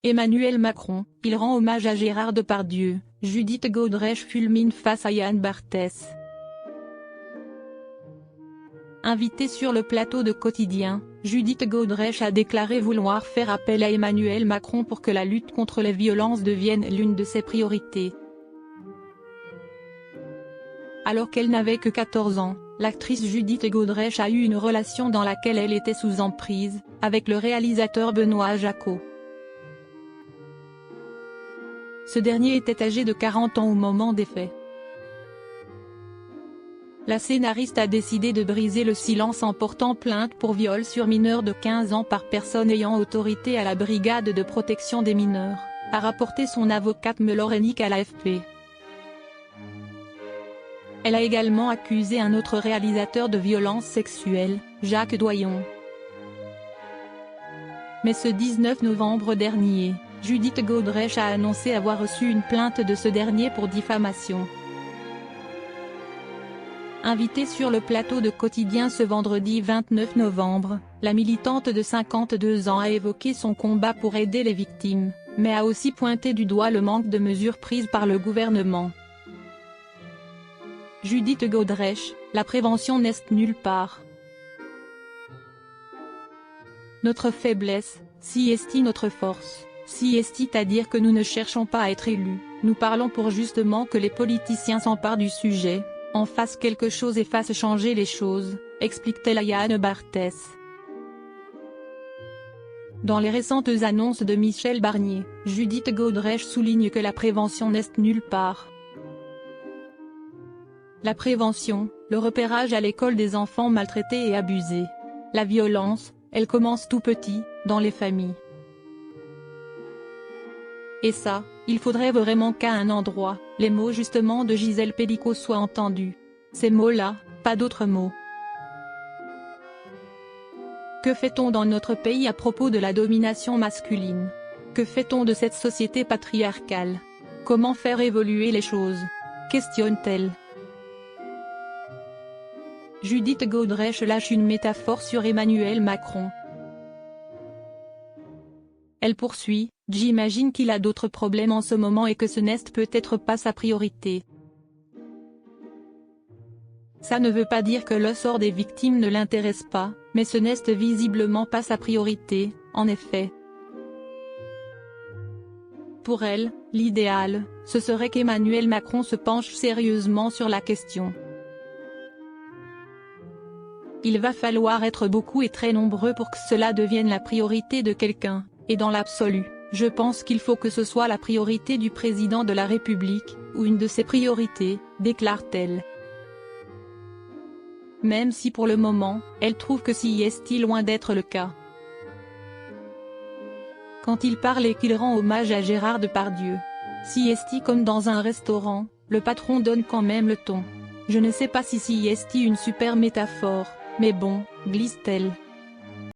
Emmanuel Macron, il rend hommage à Gérard Depardieu. Judith Godrèche fulmine face à Yann Barthès. Invitée sur le plateau de Quotidien, Judith Godrèche a déclaré vouloir faire appel à Emmanuel Macron pour que la lutte contre les violences devienne l'une de ses priorités. Alors qu'elle n'avait que 14 ans, l'actrice Judith Godrèche a eu une relation dans laquelle elle était sous emprise, avec le réalisateur Benoît Jacot. Ce dernier était âgé de 40 ans au moment des faits. La scénariste a décidé de briser le silence en portant plainte pour viol sur mineur de 15 ans par personne ayant autorité à la brigade de protection des mineurs, a rapporté son avocate Melor Hennick à l'AFP. Elle a également accusé un autre réalisateur de violences sexuelles, Jacques Doyon. Mais ce 19 novembre dernier, Judith Godrèche a annoncé avoir reçu une plainte de ce dernier pour diffamation. Invitée sur le plateau de Quotidien ce vendredi 29 novembre, la militante de 52 ans a évoqué son combat pour aider les victimes, mais a aussi pointé du doigt le manque de mesures prises par le gouvernement. Judith Godrèche, la prévention n'est nulle part. Notre faiblesse, si est notre force. Si est à dire que nous ne cherchons pas à être élus, nous parlons pour justement que les politiciens s'emparent du sujet, en fassent quelque chose et fassent changer les choses, explique-t-elle à Yann Barthès. Dans les récentes annonces de Michel Barnier, Judith Godrèche souligne que la prévention n'est nulle part. La prévention, le repérage à l'école des enfants maltraités et abusés. La violence, elle commence tout petit, dans les familles. Et ça, il faudrait vraiment qu'à un endroit, les mots justement de Gisèle Pelicot soient entendus. Ces mots-là, pas d'autres mots. Que fait-on dans notre pays à propos de la domination masculine? Que fait-on de cette société patriarcale? Comment faire évoluer les choses? Questionne-t-elle. Judith Godrèche lâche une métaphore sur Emmanuel Macron. Elle poursuit, « J'imagine qu'il a d'autres problèmes en ce moment et que ce n'est peut-être pas sa priorité. Ça ne veut pas dire que le sort des victimes ne l'intéresse pas, mais ce n'est visiblement pas sa priorité, en effet. » Pour elle, l'idéal, ce serait qu'Emmanuel Macron se penche sérieusement sur la question. Il va falloir être beaucoup et très nombreux pour que cela devienne la priorité de quelqu'un, et dans l'absolu, je pense qu'il faut que ce soit la priorité du président de la République, ou une de ses priorités, déclare-t-elle. Même si pour le moment, elle trouve que si est loin d'être le cas. Quand il parle et qu'il rend hommage à Gérard Depardieu, si est comme dans un restaurant, le patron donne quand même le ton. Je ne sais pas si est une super métaphore, mais bon, glisse-t-elle.